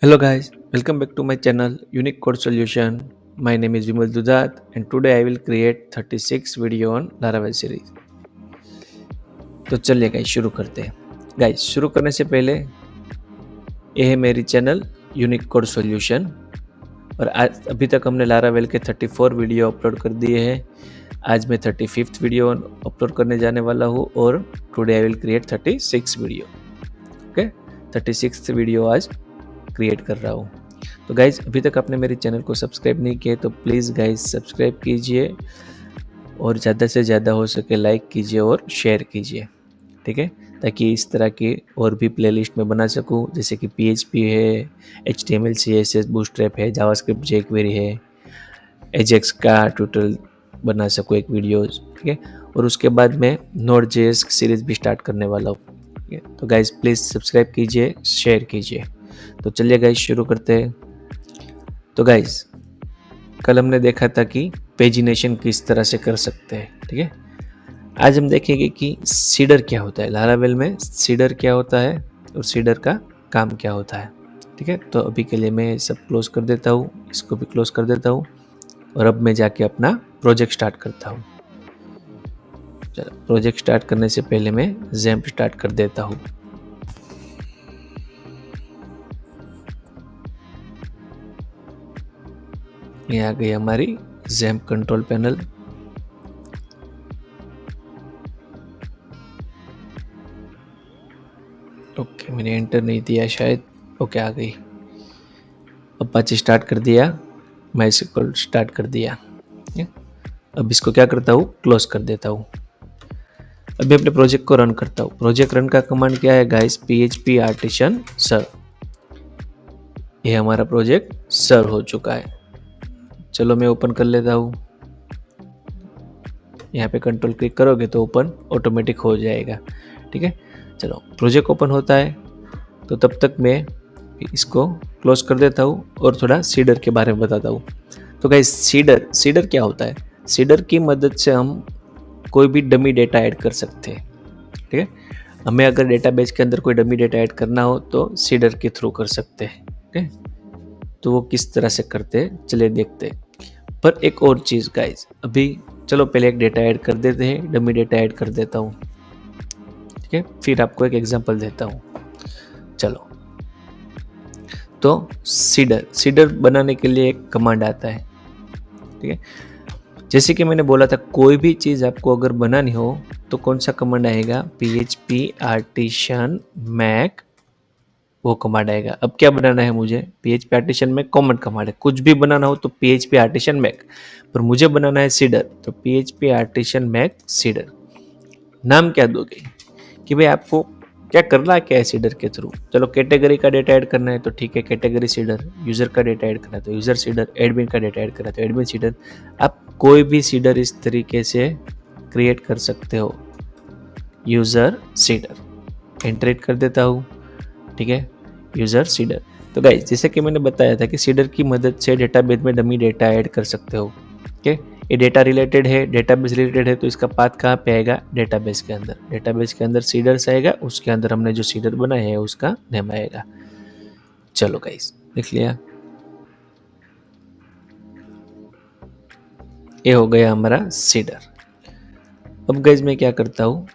Hello guys, welcome back to my channel Unique Code Solution. My name is Vimal Dudat and today I will create 36 video on Laravel series. तो चलिए guys शुरू करते हैं। Guys शुरू करने से पहले ये है मेरी चैनल यूनिक कोड सॉल्यूशन और आज अभी तक हमने लारावेल के 34 वीडियो अपलोड कर दिए हैं। आज मैं 35th वीडियो अपलोड करने जाने वाला हूँ और today I will create 36 video. Okay, 36th video आज क्रिएट कर रहा हूँ। तो गाइज़ अभी तक आपने मेरे चैनल को सब्सक्राइब नहीं किए तो प्लीज़ गाइज़ सब्सक्राइब कीजिए और ज़्यादा से ज़्यादा हो सके लाइक कीजिए और शेयर कीजिए, ठीक है, ताकि इस तरह की और भी प्लेलिस्ट में बना सकूं, जैसे कि PHP है, HTML CSS बूटस्ट्रैप है, जावास्क्रिप्ट jQuery है, एजेक्स का ट्यूटोरियल बना सकूं एक वीडियोस, ठीक है। और उसके बाद मैं Node.js सीरीज़ भी स्टार्ट करने वाला हूँ, ठीक है। तो गाइज़ प्लीज़ सब्सक्राइब कीजिए, शेयर कीजिए। तो चलिए गाइज़ शुरू करते हैं। तो गाइज़ कल हमने देखा था कि पेजिनेशन किस तरह से कर सकते हैं, ठीक है। आज हम देखेंगे कि सीडर क्या होता है, लारावेल में सीडर क्या होता है और सीडर का काम क्या होता है, ठीक है। तो अभी के लिए मैं सब क्लोज कर देता हूँ, इसको भी क्लोज कर देता हूँ और अब मैं जाके अपना प्रोजेक्ट स्टार्ट करता हूँ। चलो प्रोजेक्ट स्टार्ट करने से पहले मैं जैम्प स्टार्ट कर देता हूँ। ये आ गई हमारी जैम्प कंट्रोल पैनल। ओके, मैंने एंटर नहीं दिया शायद। ओके आ गई। अपाचे स्टार्ट कर दिया, माइस्क्ल स्टार्ट कर दिया। अब इसको क्या करता हूँ, क्लोज कर देता हूँ। अभी अपने प्रोजेक्ट को रन करता हूँ। प्रोजेक्ट रन का कमांड क्या है गाइस, PHP आर्टिसन सर्व। ये हमारा प्रोजेक्ट सर्व हो चुका है। चलो मैं ओपन कर लेता हूँ। यहाँ पे कंट्रोल क्लिक करोगे तो ओपन ऑटोमेटिक हो जाएगा, ठीक है। चलो प्रोजेक्ट ओपन होता है तो तब तक मैं इसको क्लोज कर देता हूँ और थोड़ा सीडर के बारे में बताता हूँ। तो गाइस सीडर क्या होता है, सीडर की मदद से हम कोई भी डमी डेटा ऐड कर सकते हैं, ठीक है। हमें अगर डेटाबेस के अंदर कोई डमी डेटा ऐड करना हो तो सीडर के थ्रू कर सकते हैं, ठीक है। तो वो किस तरह से करते हैं चलिए देखते हैं। पर एक और चीज़ गाइस, अभी चलो पहले एक डेटा ऐड कर देते हैं, डमी डेटा ऐड कर देता हूँ, ठीक है, फिर आपको एक एग्जांपल देता हूँ। चलो तो सीडर बनाने के लिए एक कमांड आता है, ठीक है। जैसे कि मैंने बोला था कोई भी चीज़ आपको अगर बनानी हो तो कौन सा कमांड आएगा, PHP आर्टिसन मैक, वो कमांड आएगा। अब क्या बनाना है मुझे, PHP artisan make common command है, कुछ भी बनाना हो तो PHP आर्टिसन मैक, पर मुझे बनाना है सीडर तो PHP आर्टिसन मैक सीडर। नाम क्या दोगे कि भाई आपको क्या करना है, क्या है सीडर के थ्रू। चलो कैटेगरी का डेटा ऐड करना है तो ठीक है कैटेगरी सीडर, यूज़र का डेटा ऐड करना है तो यूज़र सीडर, एडमिन का डेटा ऐड करना है तो एडमिन सीडर। आप कोई भी सीडर इस तरीके से क्रिएट कर सकते हो, यूज़र सीडर। एंटरेट कर देता हूँ, ठीक है, यूज़र सीडर। तो गाइस जैसे कि मैंने बताया था कि सीडर की मदद से डेटाबेस में डमी डेटा ऐड कर सकते हो, ठीक है। ये डेटा रिलेटेड है, डेटाबेस रिलेटेड है, तो इसका पाथ कहाँ पे आएगा, डेटाबेस के अंदर। डेटाबेस के अंदर सीडर्स आएगा, उसके अंदर हमने जो सीडर बनाया है उसका नेम आएगा। चलो गाइस देख लिया, ये हो गया हमारा सीडर। अब गाइस मैं क्या करता हूँ,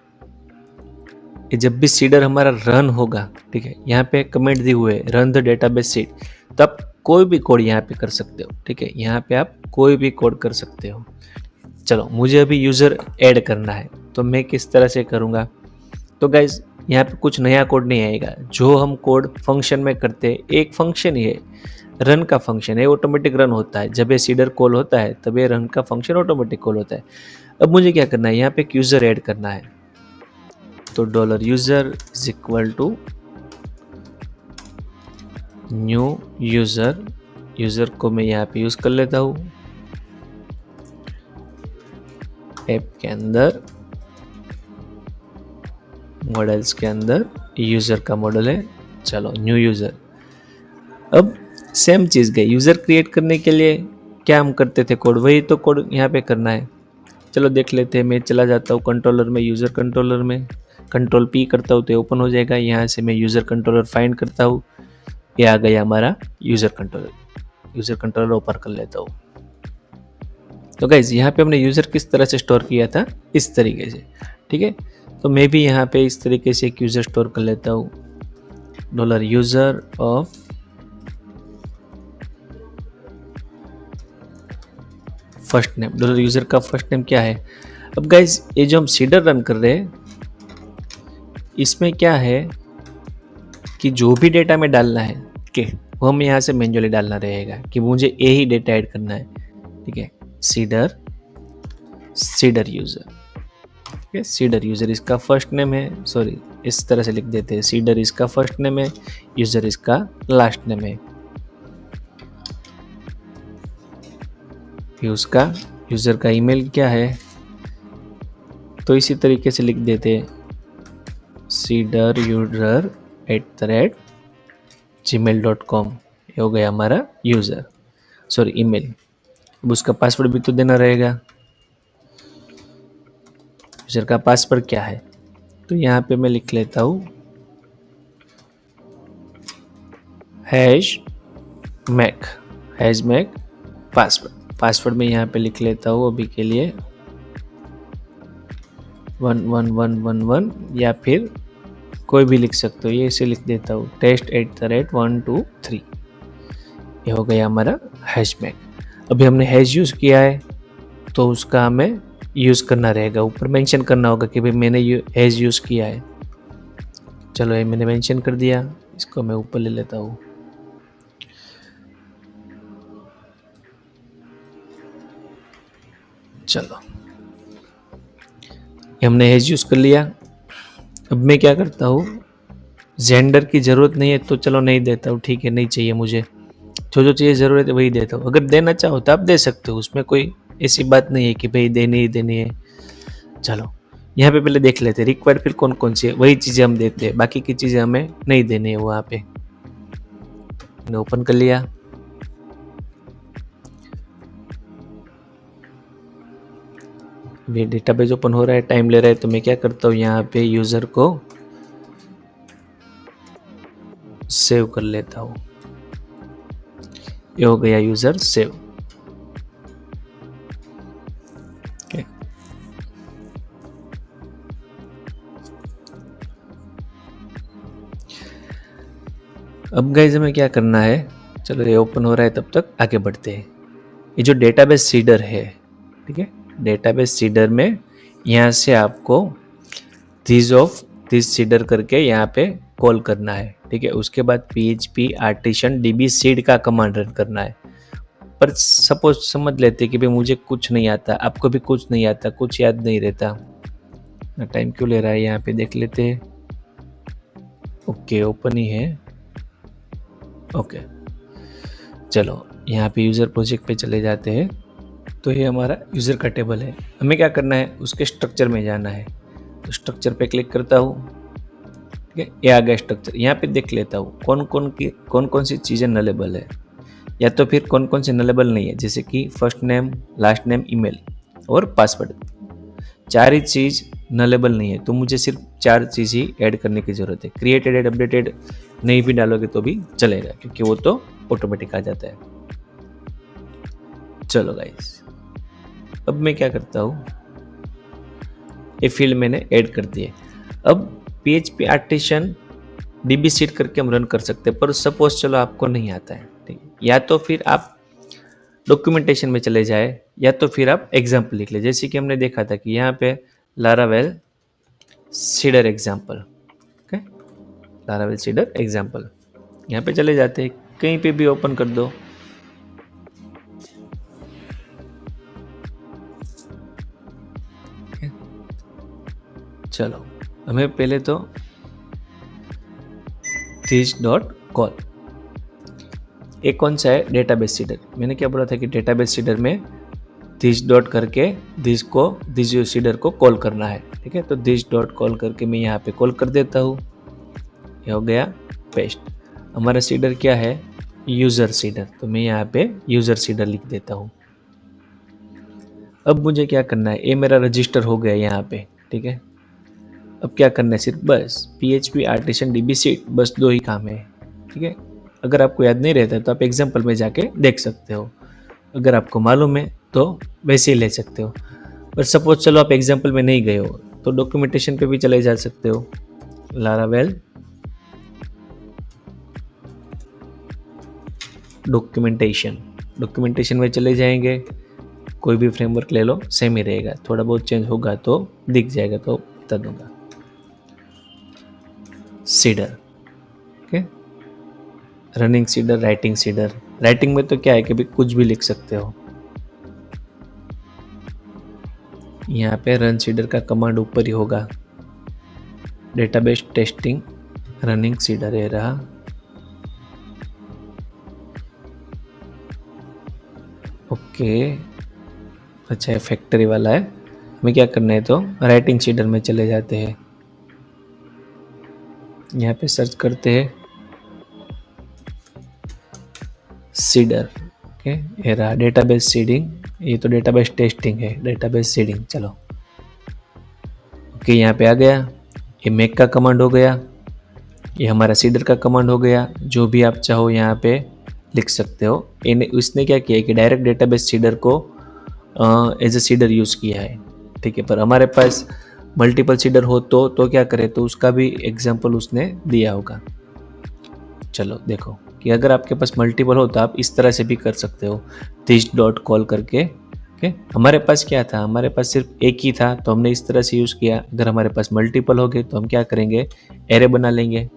कि जब भी सीडर हमारा रन होगा, ठीक है, यहाँ पे कमेंट दी हुए है रन द डेटाबेस सीड, तब कोई भी कोड यहाँ पे कर सकते हो, ठीक है, यहाँ पे आप कोई भी कोड कर सकते हो। चलो मुझे अभी यूज़र ऐड करना है तो मैं किस तरह से करूँगा। तो गाइज यहाँ पे कुछ नया कोड नहीं आएगा, जो हम कोड फंक्शन में करते हैं, एक फंक्शन ही है, रन का फंक्शन है, ऑटोमेटिक रन होता है। जब ये सीडर कॉल होता है तब ये रन का फंक्शन ऑटोमेटिक कॉल होता है। अब मुझे क्या करना है, यहाँ पे एक यूज़र ऐड करना है तो $user is equal to new user. User को मैं यहाँ पे यूज़ कर लेता हूँ, ऐप के अंदर मॉडल्स के अंदर यूज़र का मॉडल है। चलो न्यू यूज़र। अब सेम चीज़ गई, यूज़र क्रिएट करने के लिए क्या हम करते थे कोड, वही तो कोड यहाँ पे करना है। चलो देख लेते हैं, मैं चला जाता हूँ कंट्रोलर में, यूज़र कंट्रोलर में कंट्रोल P करता हूँ तो ओपन हो जाएगा। यहाँ से मैं यूज़र कंट्रोलर फाइंड करता हूँ ये आ गया हमारा user controller. User controller open कर लेता हूँ। तो गाइज यहाँ पे हमने यूज़र किस तरह से स्टोर किया था, इस तरीके से, ठीक है। तो मैं भी यहाँ पे इस तरीके से एक यूज़र स्टोर कर लेता हूँ, $user of first name. $User का फर्स्ट नेम क्या है। अब गाइज ये जो हम सीडर रन कर रहे हैं, इसमें क्या है कि जो भी डेटा में डालना है, ठीक है, वो हम यहाँ से मैन्युअली डालना रहेगा कि मुझे ये ही डेटा ऐड करना है, ठीक है। सीडर यूज़र, ठीक है। सीडर यूज़र इसका फर्स्ट नेम है, सॉरी इस तरह से लिख देते हैं, सीडर इसका फर्स्ट नेम है, यूज़र इसका लास्ट नेम है। उसका यूज़र का ईमेल क्या है, तो इसी तरीके से लिख देते हैं seederuser@gmail.com। ये हो गया हमारा यूज़र, सॉरी ईमेल। अब उसका पासवर्ड भी तो देना रहेगा। यूज़र का पासवर्ड क्या है, तो यहाँ पे मैं लिख लेता हूँ #मैक पासवर्ड। पासवर्ड में यहाँ पे लिख लेता हूँ अभी के लिए 11111, या फिर कोई भी लिख सकते हो, ये इसे लिख देता हूँ test@123। ये हो गया हमारा #मैक। अभी हमने हैश यूज़ किया है तो उसका हमें यूज़ करना रहेगा, ऊपर मेंशन करना होगा कि भाई मैंने हैश यूज़ किया है। चलो ये मैंने मेंशन कर दिया, इसको मैं ऊपर ले लेता हूँ। चलो ये हमने हैश यूज़ कर लिया। अब मैं क्या करता हूँ, जेंडर की ज़रूरत नहीं है तो चलो नहीं देता हूँ, ठीक है, नहीं चाहिए मुझे। जो चाहिए ज़रूरत है वही देता हूँ। अगर देना चाहो तो आप दे सकते हो, उसमें कोई ऐसी बात नहीं है कि भाई देनी ही देनी है। चलो यहाँ पे पहले देख लेते हैं रिक्वायर्ड फिर कौन कौन सी है, वही चीज़ें हम देते हैं, बाकी की चीज़ें हमें नहीं देनी है। वहाँ पे मैंने ओपन कर लिया। ये डेटाबेस ओपन हो रहा है, टाइम ले रहा है, तो मैं क्या करता हूँ यहाँ पे यूज़र को सेव कर लेता हूँ। ये हो गया यूज़र सेव। अब गाइस हमें क्या करना है, चलो ये ओपन हो रहा है, तब तक आगे बढ़ते हैं। ये जो डेटाबेस सीडर है, ठीक है, डेटाबेस सीडर में यहाँ से आपको दिस सीडर करके यहाँ पे कॉल करना है, ठीक है। उसके बाद php आर्टिशन db सीड का कमांड रन करना है। पर सपोज समझ लेते कि भाई मुझे कुछ नहीं आता, आपको भी कुछ नहीं आता, कुछ याद नहीं रहता, टाइम क्यों ले रहा है, यहाँ पे देख लेते हैं। ओके ओपन ही है, ओके। चलो यहाँ पे यूज़र प्रोजेक्ट पे चले जाते हैं। तो ये हमारा यूज़र का टेबल है। हमें क्या करना है, उसके स्ट्रक्चर में जाना है। तो स्ट्रक्चर पे क्लिक करता हूँ, ठीक है, ये आ गया स्ट्रक्चर। यहाँ पे देख लेता हूँ कौन कौन सी चीज़ें नलेबल है, या तो फिर कौन कौन सी नलेबल नहीं है, जैसे कि first name, last name, email और पासवर्ड। चार ही चीज़ नलेबल नहीं है, तो मुझे सिर्फ 4 चीज़ ही ऐड करने की ज़रूरत है। क्रिएटेड, अपडेटेड नहीं भी डालोगे तो भी चलेगा, क्योंकि वो तो ऑटोमेटिक आ जाता है। चलो गाइस, अब मैं क्या करता हूँ, ये फील्ड मैंने ऐड कर दिए। अब PHP आर्टिशन DB सीड करके हम रन कर सकते हैं, पर सपोज चलो आपको नहीं आता है, ठीक है, या तो फिर आप डॉक्यूमेंटेशन में चले जाए, या तो फिर आप एग्जाम्पल लिख ले। जैसे कि हमने देखा था कि यहाँ पे Laravel cedar example, okay, Laravel cedar example, यहाँ पे चले जाते हैं, कहीं पे भी ओपन कर दो। चलो हमें पहले तो this.call, एक कौन सा है, डेटाबेस सीडर। मैंने क्या बोला था कि डेटाबेस सीडर में दिस डॉट करके दिस सीडर को कॉल करना है, ठीक है। तो दिस डॉट कॉल करके मैं यहाँ पे कॉल कर देता हूँ। ये हो गया पेस्ट। हमारा सीडर क्या है, यूज़र सीडर, तो मैं यहाँ पे यूज़र सीडर लिख देता हूँ। अब मुझे क्या करना है, ये मेरा रजिस्टर हो गया यहाँ पे, ठीक है। अब क्या करना है, सिर्फ बस PHP आर्टिशन DB सीड, बस 2 ही काम है, ठीक है। अगर आपको याद नहीं रहता है तो आप एग्जाम्पल में जाके देख सकते हो, अगर आपको मालूम है तो वैसे ही ले सकते हो। पर सपोज चलो आप एग्जाम्पल में नहीं गए हो तो डॉक्यूमेंटेशन पे भी चले जा सकते हो, लारावेल डॉक्यूमेंटेशन में चले जाएंगे, कोई भी फ्रेमवर्क ले लो सेम ही रहेगा, थोड़ा बहुत चेंज होगा तो दिख जाएगा तो बता दूंगा। Cedar, okay, running cedar, writing cedar. Writing में तो क्या है कि भी कुछ भी लिख सकते हो, यहाँ पे रन सीडर का कमांड ऊपर ही होगा। डेटाबेस टेस्टिंग रनिंग सीडर ये रहा। ओके, अच्छा है, फैक्ट्री वाला है। हमें क्या करना है तो राइटिंग सीडर में चले जाते हैं, यहाँ पे सर्च करते हैं सीडर। ओके, ये रहा डेटाबेस सीडिंग, ये तो डेटाबेस टेस्टिंग है, डेटाबेस सीडिंग। चलो ओके, यहाँ पे आ गया, ये मेक का कमांड हो गया, ये हमारा सीडर का कमांड हो गया। जो भी आप चाहो यहाँ पे लिख सकते हो। उसने क्या किया कि डायरेक्ट डेटाबेस सीडर को एज ए सीडर यूज़ किया है, ठीक है। पर हमारे पास मल्टीपल सीडर हो तो क्या करे, तो उसका भी एग्जाम्पल उसने दिया होगा। चलो देखो कि अगर आपके पास मल्टीपल हो तो आप इस तरह से भी कर सकते हो, दिस डॉट कॉल करके। ओके, हमारे पास क्या था, हमारे पास सिर्फ एक ही था तो हमने इस तरह से यूज़ किया। अगर हमारे पास मल्टीपल हो गए तो हम क्या करेंगे, एरे बना लेंगे,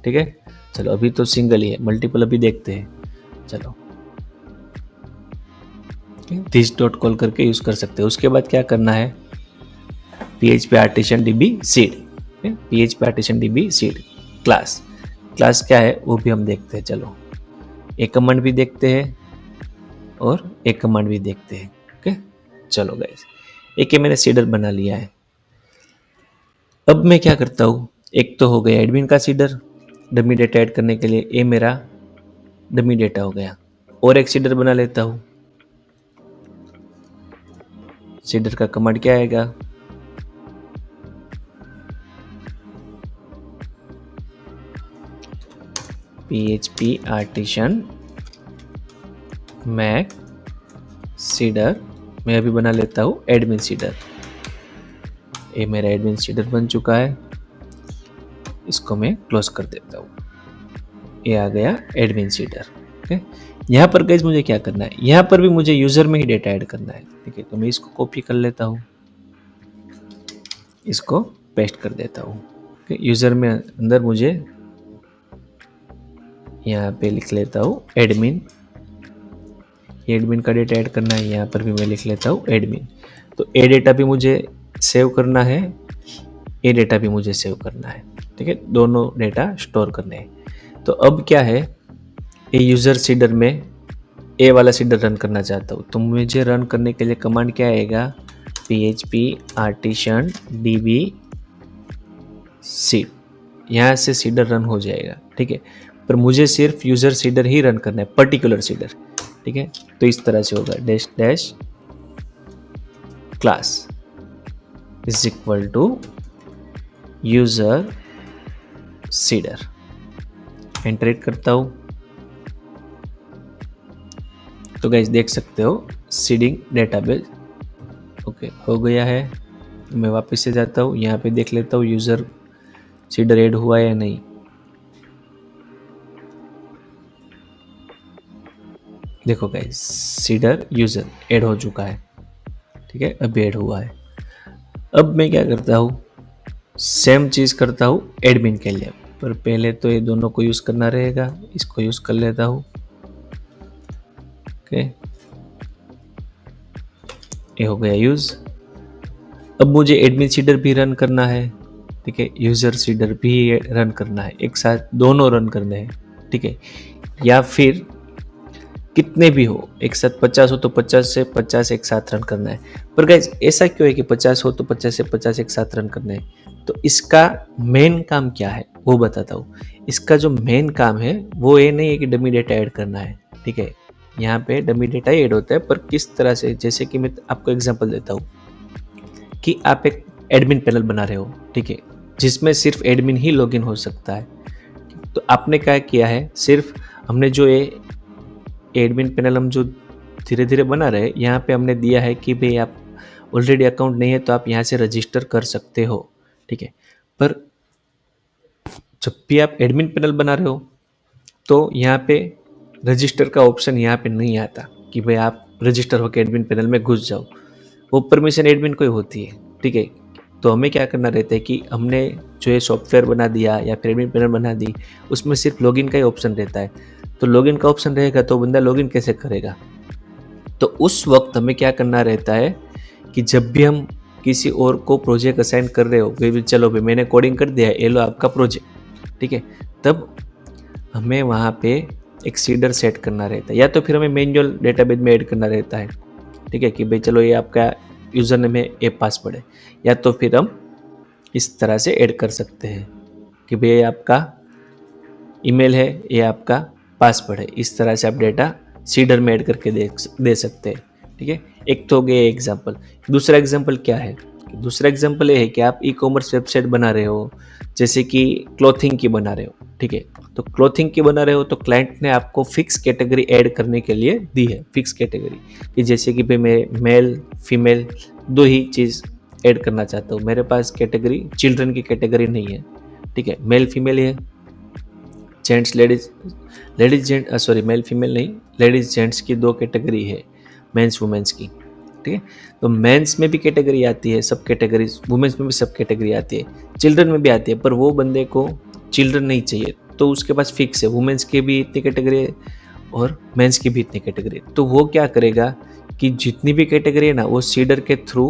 ठीक है। चलो अभी तो सिंगल ही है, मल्टीपल अभी देखते हैं। चलो दिस डॉट कॉल करके यूज़ कर सकते हो। उसके बाद क्या करना है, PHP artisan DB seed, PHP artisan DB seed class. Class क्या है वो भी हम देखते हैं। चलो एक कमांड भी देखते हैं और एक कमांड भी देखते हैं। ओके, चलो गाइस, एक मैंने सीडर बना लिया है। अब मैं क्या करता हूँ, एक तो हो गया एडमिन का सीडर डमी डेटा ऐड करने के लिए, ये मेरा डमी डेटा हो गया। और एक सीडर बना लेता हूँ। सीडर का कमांड क्या आएगा, PHP आर्टिशन मैक सीडर। मैं अभी बना लेता हूँ एडमिन सीडर। ये मेरा एडमिन सीडर बन चुका है, इसको मैं क्लोज कर देता हूँ। ये आ गया एडमिन सीडर। ओके, यहाँ पर गाइस मुझे क्या करना है, यहाँ पर भी मुझे यूजर में ही डेटा ऐड करना है, ठीक है। तो मैं इसको कॉपी कर लेता हूँ, इसको पेस्ट कर देता हूँ। यूजर में अंदर मुझे यहाँ पे लिख लेता हूँ एडमिन, एडमिन का डेटा ऐड करना है। यहाँ पर भी मैं लिख लेता हूँ एडमिन। तो ए डेटा भी मुझे सेव करना है, ये डेटा भी मुझे सेव करना है, ठीक है। दोनों डेटा स्टोर करने हैं। तो अब क्या है, ये यूजर सीडर में ए वाला सीडर रन करना चाहता हूँ, तो मुझे रन करने के लिए कमांड क्या आएगा, PHP आर्टिशन DB सीड। यहाँ से सीडर रन हो जाएगा, ठीक है। पर मुझे सिर्फ यूजर सीडर ही रन करना है, पर्टिकुलर सीडर, ठीक है। तो इस तरह से होगा, dash dash class is equal to user seeder. Enter करता हूं तो गाइस देख सकते हो सीडिंग डेटाबेस ओके हो गया है। मैं वापस से जाता हूँ, यहाँ पे देख लेता हूँ यूजर सीडर ऐड हुआ है या नहीं। देखो गाइस सीडर यूजर ऐड हो चुका है, ठीक है, अब ऐड हुआ है। अब मैं क्या करता हूँ, सेम चीज करता हूँ एडमिन के लिए, पर पहले तो ये दोनों को यूज करना रहेगा। इसको यूज कर लेता हूँ, ओके, ये हो गया यूज। अब मुझे एडमिन सीडर भी रन करना है, ठीक है, यूजर सीडर भी रन करना है, एक साथ दोनों रन करने हैं, ठीक है। या फिर कितने भी हो एक साथ, 50 हो तो 50 से 50 एक साथ रन करना है। पर गाइज ऐसा क्यों है कि 50 हो तो 50 से 50 एक साथ रन करना है, तो इसका मेन काम क्या है वो बताता हूँ। इसका जो मेन काम है वो ये नहीं है कि डमी डेटा ऐड करना है, ठीक है। यहाँ पे डमी डेटा ऐड होता है, पर किस तरह से, जैसे कि मैं आपको एग्जांपल देता हूँ कि आप एक एडमिन पैनल बना रहे हो, ठीक है, जिसमें सिर्फ एडमिन ही लॉगिन हो सकता है। तो आपने क्या किया है, सिर्फ हमने जो ये एडमिन पैनल हम जो धीरे धीरे बना रहे हैं, यहाँ पे हमने दिया है कि भाई आप ऑलरेडी अकाउंट नहीं है तो आप यहाँ से रजिस्टर कर सकते हो, ठीक है। पर जब भी आप एडमिन पैनल बना रहे हो तो यहाँ पे रजिस्टर का ऑप्शन यहाँ पे नहीं आता कि भाई आप रजिस्टर होकर एडमिन पैनल में घुस जाओ, वो परमिशन एडमिन को ही होती है, ठीक है। तो हमें क्या करना रहता है कि हमने जो ये सॉफ्टवेयर बना दिया या फिर एडमिन पैनल बना दी, उसमें सिर्फ लॉगिन का ही ऑप्शन रहता है। तो लॉगिन का ऑप्शन रहेगा तो बंदा लॉगिन कैसे करेगा? तो उस वक्त हमें क्या करना रहता है कि जब भी हम किसी और को प्रोजेक्ट असाइन कर रहे हो, भाई चलो भाई मैंने कोडिंग कर दिया है, ये लो आपका प्रोजेक्ट, ठीक है, तब हमें वहाँ पे एक सीडर सेट करना रहता है, या तो फिर हमें मैन्युअल डेटाबेस में ऐड करना रहता है, ठीक है, कि भाई चलो ये आपका यूज़र नेम है, ये पासवर्ड है, या तो फिर हम इस तरह से ऐड कर सकते हैं कि भाई ये आपका ईमेल है, ये आपका पासवर्ड है। इस तरह से आप डेटा सीडर में ऐड करके दे सकते हैं, ठीक है। एक तो हो गया एग्जाम्पल। दूसरा एग्जाम्पल क्या है? दूसरा एग्जाम्पल ये है कि आप ई कॉमर्स वेबसाइट बना रहे हो, जैसे कि क्लॉथिंग की बना रहे हो, ठीक है। तो क्लॉथिंग की बना रहे हो तो क्लाइंट ने आपको फिक्स कैटेगरी ऐड करने के लिए दी है, फिक्स कैटेगरी, कि जैसे कि भाई मैं मेल फीमेल दो ही चीज़ ऐड करना चाहता हूँ, मेरे पास कैटेगरी चिल्ड्रन की कैटेगरी नहीं है, ठीक है, मेल फीमेल है, gents ladies gent sorry male female नहीं, लेडीज जेंट्स की दो कैटेगरी है, मेंस वुमेंस की, ठीक है। तो मेंस में भी कैटेगरी आती है, सब कैटेगरीज, वुमेंस में भी सब कैटेगरी आती है, चिल्ड्रन में भी आती है, पर वो बंदे को चिल्ड्रन नहीं चाहिए तो उसके पास फिक्स है, वुमेंस के भी इतनी कैटेगरी है और मेंस की भी इतनी कैटेगरी है। तो वो क्या करेगा कि जितनी भी कैटेगरी है ना वो सीडर के थ्रू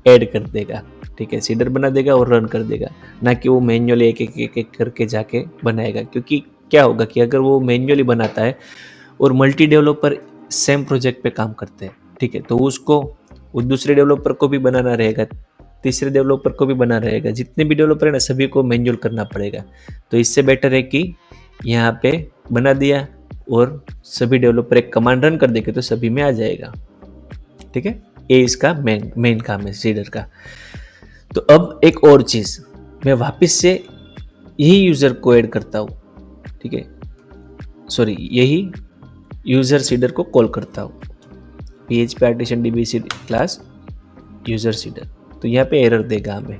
ऐड कर देगा, ठीक है, सीडर बना देगा और रन कर देगा, ना कि वो मैन्युअली एक करके जाके बनाएगा। क्योंकि क्या होगा कि अगर वो मैन्युअली बनाता है और मल्टी डेवलपर सेम प्रोजेक्ट पे काम करते हैं, ठीक है, तो उसको वो दूसरे डेवलपर को भी बनाना रहेगा, तीसरे डेवलपर को भी बनाना रहेगा, जितने भी डेवलपर है ना सभी को मैन्युअल करना पड़ेगा। तो इससे बेटर है कि यहाँ पे बना दिया और सभी डेवलपर एक कमांड रन कर देंगे तो सभी में आ जाएगा, ठीक है। ये इसका मेन काम है सीडर का। तो अब एक और चीज़, मैं वापस से यही यूज़र को ऐड करता हूँ, ठीक है, सॉरी यही यूज़र सीडर को कॉल करता हूँ, PHP artisan DB class user cedar. तो यहाँ पे एरर देगा हमें,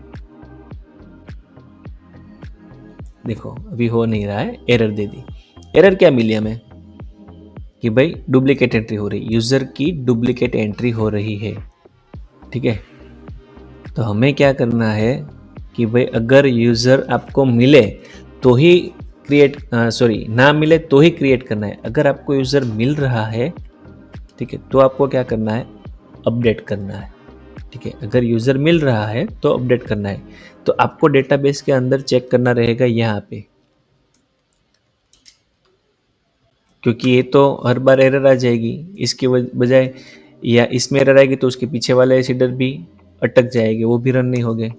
देखो अभी हो नहीं रहा है, एरर दे दी। एरर क्या मिली हमें कि भाई डुप्लीकेट एंट्री हो रही, यूज़र की डुप्लीकेट एंट्री हो रही है, ठीक है। तो हमें क्या करना है कि भाई अगर यूज़र आपको मिले तो ही ना मिले तो ही क्रिएट करना है। अगर आपको यूज़र मिल रहा है, ठीक है, तो आपको क्या करना है, अपडेट करना है, ठीक है। अगर यूज़र मिल रहा है तो अपडेट करना है। तो आपको डेटाबेस के अंदर चेक करना रहेगा यहाँ पे, क्योंकि ये तो हर बार एरर आ जाएगी, इसकी बजाय या इसमें एरर आएगी तो उसके पीछे वाले सीडर भी अटक जाएंगे, वो भी रन नहीं होंगे।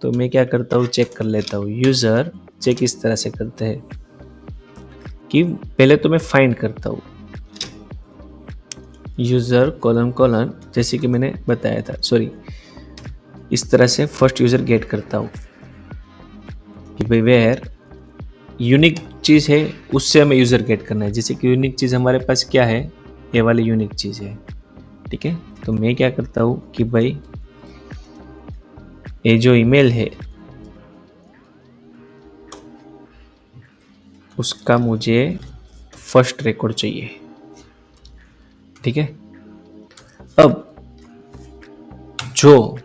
तो मैं क्या करता हूँ, चेक कर लेता हूँ। यूज़र चेक इस तरह से करते हैं कि पहले तो मैं फाइंड करता हूँ यूज़र कॉलन जैसे कि मैंने बताया था, सॉरी इस तरह से फर्स्ट यूज़र गेट करता हूँ कि भाई वेयर यूनिक चीज़ है उससे हमें यूज़र गेट करना है। जैसे कि यूनिक चीज़ हमारे पास क्या है, ये वाली यूनिक चीज़ है, ठीक है। तो मैं क्या करता हूँ कि भाई ये जो ईमेल है उसका मुझे फर्स्ट रिकॉर्ड चाहिए, ठीक है। अब जो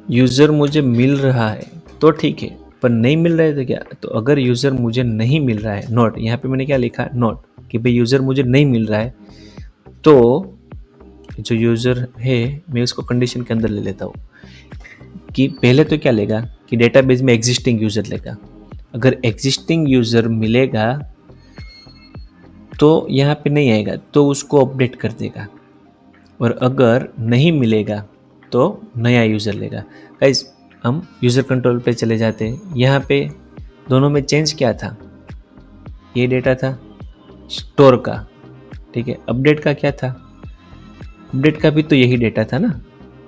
यूज़र मुझे मिल रहा है तो ठीक है, पर नहीं मिल रहा है तो क्या? तो अगर यूज़र मुझे नहीं मिल रहा है, नॉट, यहाँ पे मैंने क्या लिखा, नॉट, कि भाई यूज़र मुझे नहीं मिल रहा है, तो जो यूज़र है मैं उसको कंडीशन के अंदर ले लेता हूँ कि पहले तो क्या लेगा कि डेटाबेस में एग्जिस्टिंग यूज़र लेगा। अगर एग्जिस्टिंग यूज़र मिलेगा तो यहाँ पे नहीं आएगा तो उसको अपडेट कर देगा, और अगर नहीं मिलेगा तो नया यूज़र लेगा। गाइस हम यूज़र कंट्रोल पे चले जाते हैं। यहाँ पे दोनों में चेंज क्या था, ये डेटा था स्टोर का, ठीक है। अपडेट का क्या था, अपडेट का भी तो यही डेटा था ना,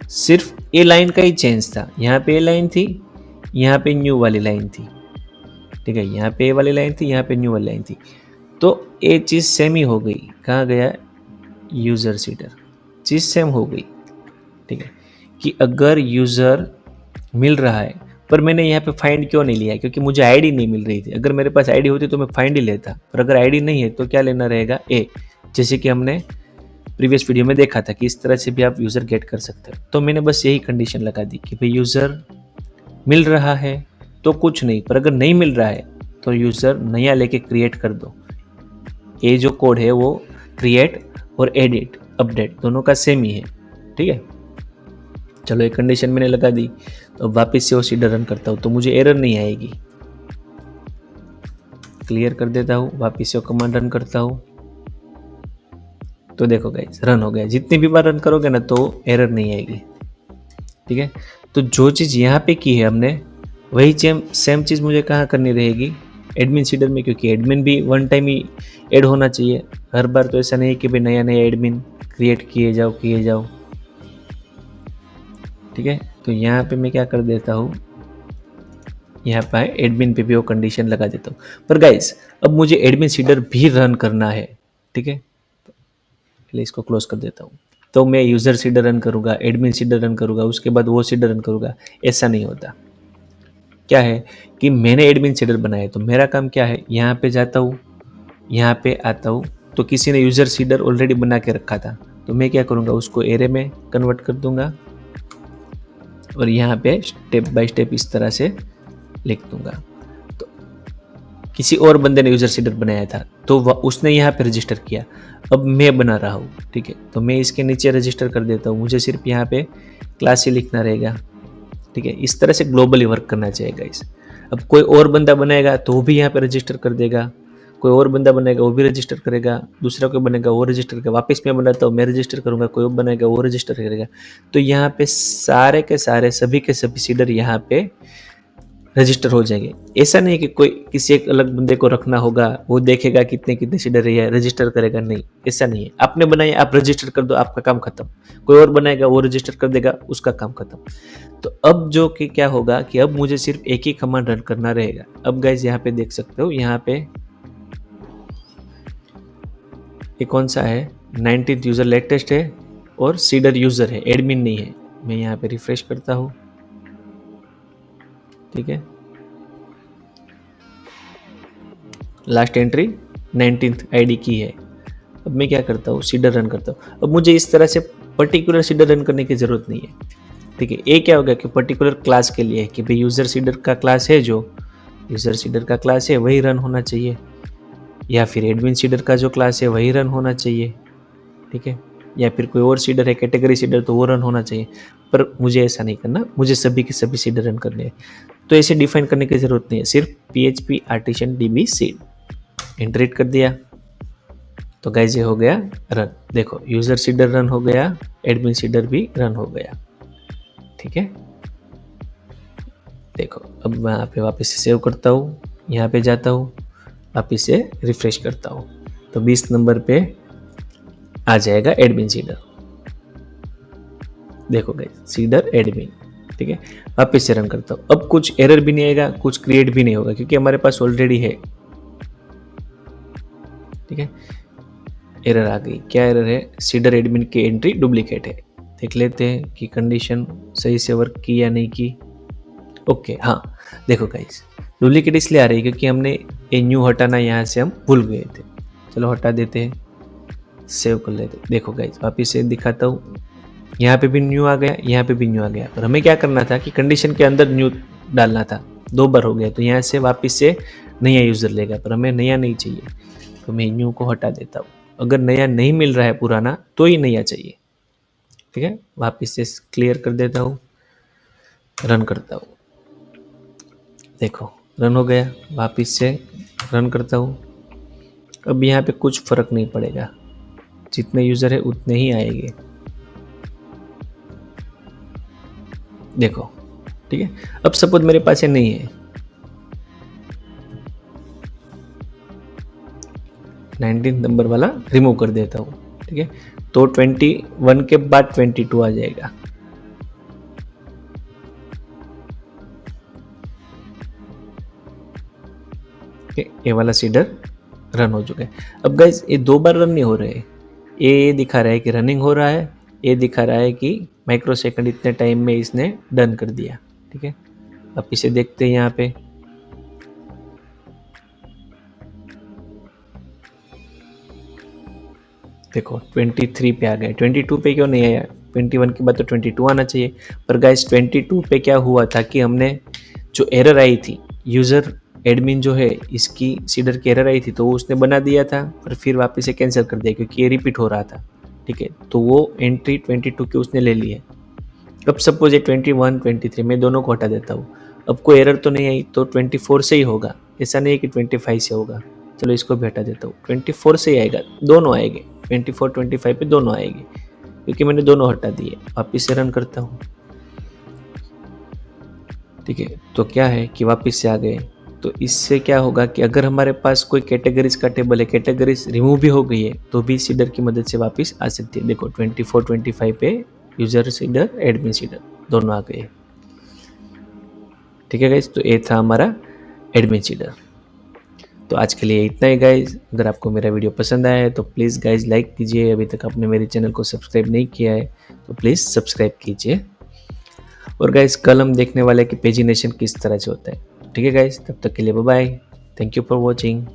सिर्फ ए लाइन का ही चेंज था। यहाँ पे ए लाइन थी, यहाँ पे न्यू वाली लाइन थी, ठीक है, यहाँ पे ए वाली लाइन थी, यहाँ पे न्यू वाली लाइन थी, तो ये चीज़ सेम ही हो गई। कहाँ गया यूज़र सीडर, चीज़ सेम हो गई। ठीक है, कि अगर यूज़र मिल रहा है, पर मैंने यहाँ पे फाइंड क्यों नहीं लिया, क्योंकि मुझे आईडी नहीं मिल रही थी। अगर मेरे पास आईडी होती तो मैं फाइंड ही लेता, पर अगर आईडी नहीं है तो क्या लेना रहेगा, ए। जैसे कि हमने प्रीवियस वीडियो में देखा था कि इस तरह से भी आप यूज़र गेट कर सकते हो। तो मैंने बस यही कंडीशन लगा दी कि भाई यूज़र मिल रहा है तो कुछ नहीं, पर अगर नहीं मिल रहा है तो यूज़र नया लेके क्रिएट कर दो। ये जो कोड है वो क्रिएट और एडिट अपडेट दोनों का सेम ही है। ठीक है, चलो एक कंडीशन मैंने लगा दी, तो वापस से वो सीडर रन करता हूँ तो मुझे एरर नहीं आएगी। क्लियर कर देता हूँ, वापस से वो कमांड रन करता हूँ, तो देखो गाइस रन हो गया। जितनी भी बार रन करोगे ना तो एरर नहीं आएगी। ठीक है, तो जो चीज़ यहाँ पे की है हमने, वही सेम चीज़ मुझे कहाँ करनी रहेगी, एडमिन सीडर में, क्योंकि एडमिन भी वन टाइम ही ऐड होना चाहिए। हर बार तो ऐसा नहीं है कि भाई नया नया एडमिन क्रिएट किए जाओ। ठीक है, तो यहाँ पे मैं क्या कर देता हूँ, यहाँ पे एडमिन पे भी वो कंडीशन लगा देता हूँ। पर गाइस अब मुझे एडमिन सीडर भी रन करना है। ठीक है, पहले इसको क्लोज कर देता हूँ। तो मैं यूज़र सीडर रन करूँगा, एडमिन सीडर रन करूँगा, उसके बाद वो सीडर रन करूँगा, ऐसा नहीं होता। क्या है कि मैंने एडमिन सीडर बनाया, तो मेरा काम क्या है, यहाँ पे जाता हूँ, यहाँ पे आता हूँ, तो किसी ने यूज़र सीडर ऑलरेडी बना के रखा था, तो मैं क्या करूँगा, उसको एरे में कन्वर्ट कर दूंगा और यहाँ पे स्टेप बाय स्टेप इस तरह से लिख दूंगा। तो किसी और बंदे ने यूज़र सीडर बनाया था तो उसने यहाँ पे रजिस्टर किया, अब मैं बना रहा हूँ। ठीक है, तो मैं इसके नीचे रजिस्टर कर देता हूँ, मुझे सिर्फ यहाँ पे क्लास ही लिखना रहेगा। ठीक है, इस तरह से ग्लोबली वर्क करना चाहिए गाइस। अब कोई और बंदा बनाएगा तो वो भी यहाँ पे रजिस्टर कर देगा, कोई और बंदा बनाएगा वो भी रजिस्टर करेगा, दूसरा कोई बनेगा वो रजिस्टर करेगा, वापस मैं बनाता हूँ मैं रजिस्टर करूँगा, कोई और बनाएगा वो रजिस्टर करेगा। तो यहाँ पे सारे के सारे सभी के सभी सीडर यहाँ पे रजिस्टर हो जाएंगे। ऐसा नहीं कि कोई किसी एक अलग बंदे को रखना होगा, वो देखेगा कितने कितने सीडर है रजिस्टर करेगा, नहीं ऐसा नहीं है। आपने बनाया आप रजिस्टर कर दो, आपका काम खत्म। कोई और बनाएगा वो रजिस्टर कर देगा, उसका काम खत्म। तो अब जो कि क्या होगा कि अब मुझे सिर्फ एक ही कमांड रन करना रहेगा। अब गाइज यहाँ पे देख सकते हो, यहाँ पे ये कौन सा है, 19th यूजर लेटेस्ट है और सीडर यूजर है, एडमिन नहीं है। मैं यहाँ पे रिफ्रेश करता हूँ। ठीक है, लास्ट एंट्री 19th आईडी की है। अब मैं क्या करता हूँ, सीडर रन करता हूँ। अब मुझे इस तरह से पर्टिकुलर सीडर रन करने की ज़रूरत नहीं है। ठीक है, ये क्या होगा कि पर्टिकुलर क्लास के लिए है कि भाई यूज़र सीडर का क्लास है, जो यूज़र सीडर का क्लास है वही रन होना चाहिए, या फिर एडमिन सीडर का जो क्लास है वही रन होना चाहिए। ठीक है, या फिर कोई और सीडर है कैटेगरी सीडर तो वो रन होना चाहिए। पर मुझे ऐसा नहीं करना, मुझे सभी के सभी सीडर रन करने हैं। तो ऐसे डिफाइन करने की ज़रूरत नहीं है, सिर्फ PHP आर्टिशन DB सीड इंटरेट कर दिया तो गाइज ये हो गया रन। देखो यूज़र सीडर रन हो गया, एडमिन सीडर भी रन हो गया। ठीक है, देखो अब मैं यहाँ पे वापस से सेव करता हूँ, यहाँ पे जाता हूँ, वापस से रिफ्रेश करता हूँ, तो 20 नंबर पे आ जाएगा एडमिन सीडर। देखो गाइस सीडर एडमिन। ठीक है, वापस से रन करता हूँ। अब कुछ एरर भी नहीं आएगा, कुछ क्रिएट भी नहीं होगा, क्योंकि हमारे पास ऑलरेडी है। ठीक है, एरर आ गई। क्या एरर है, सीडर एडमिन की एंट्री डुप्लीकेट है। देख लेते हैं कि कंडीशन सही से वर्क की या नहीं की। ओके हाँ, देखो गाइस डुप्लीकेट इसलिए आ रही है क्योंकि हमने ये न्यू हटाना यहाँ से हम भूल गए थे। चलो हटा देते हैं, सेव कर लेते हैं। देखो गाइस वापिस से दिखाता हूँ, यहाँ पे भी न्यू आ गया, यहाँ पे भी न्यू आ गया। पर हमें क्या करना था कि कंडीशन के अंदर न्यू डालना था, 2 बार हो गया, तो यहाँ से वापस से नया यूज़र लेगा, पर हमें नया नहीं चाहिए, तो मैं न्यू को हटा देता हूँ। अगर नया नहीं मिल रहा है पुराना तो ही नया चाहिए। ठीक है, वापस से क्लियर कर देता हूँ, रन करता हूँ। देखो रन हो गया, वापस से रन करता हूँ। अब यहाँ पे कुछ फ़र्क नहीं पड़ेगा, जितने यूज़र है उतने ही आएंगे। देखो ठीक है, अब सपोज मेरे पास ये नहीं है, 19 नंबर वाला रिमूव कर देता हूँ। ठीक है, तो 21 के बाद 22 आ जाएगा। ये वाला सीडर रन हो चुका है। अब गाइज ये 2 बार रन नहीं हो रहे हैं, ये दिखा रहा है कि रनिंग हो रहा है, ये दिखा रहा है कि माइक्रो सेकंड इतने टाइम में इसने डन कर दिया। ठीक है, अब इसे देखते हैं यहाँ पे। देखो 23 पे आ गए, 22 पे क्यों नहीं आया? 21 के बाद तो 22 आना चाहिए। पर गाइस 22 पे क्या हुआ था कि हमने जो एरर आई थी, यूज़र एडमिन जो है इसकी सीडर की एरर आई थी, तो वो उसने बना दिया था पर फिर वापस से कैंसिल कर दिया क्योंकि ये रिपीट हो रहा था। ठीक है, तो वो एंट्री 22 की उसने ले ली है। अब सपोज ये 21 23 मैं दोनों को हटा देता हूँ, अब कोई एरर तो नहीं आई, तो 24 से ही होगा, ऐसा नहीं है कि 25 से होगा। चलो इसको भी हटा देता हूँ, 24 से ही आएगा, दोनों आएंगे, 24 25 पे दोनों आएंगे क्योंकि मैंने दोनों हटा दिए। वापिस से रन करता हूँ। ठीक है, तो क्या है कि वापस से आ गए, तो इससे क्या होगा कि अगर हमारे पास कोई कैटेगरीज का टेबल है, कैटेगरीज रिमूव भी हो गई है, तो भी सीडर की मदद से वापस आ सकती है। देखो 24 25 पे यूजर सीडर एडमिन सीडर दोनों आ गए। ठीक है गाइज, तो ये था हमारा एडमिन सीडर। तो आज के लिए इतना ही गाइज। अगर आपको मेरा वीडियो पसंद आया है तो प्लीज़ गाइज लाइक कीजिए, अभी तक आपने मेरे चैनल को सब्सक्राइब नहीं किया है तो प्लीज़ सब्सक्राइब कीजिए। और गाइज कल हम देखने वाले कि पेजिनेशन किस तरह से होता है। ठीक है गाइज, तब तक के लिए bye bye, thank you for watching.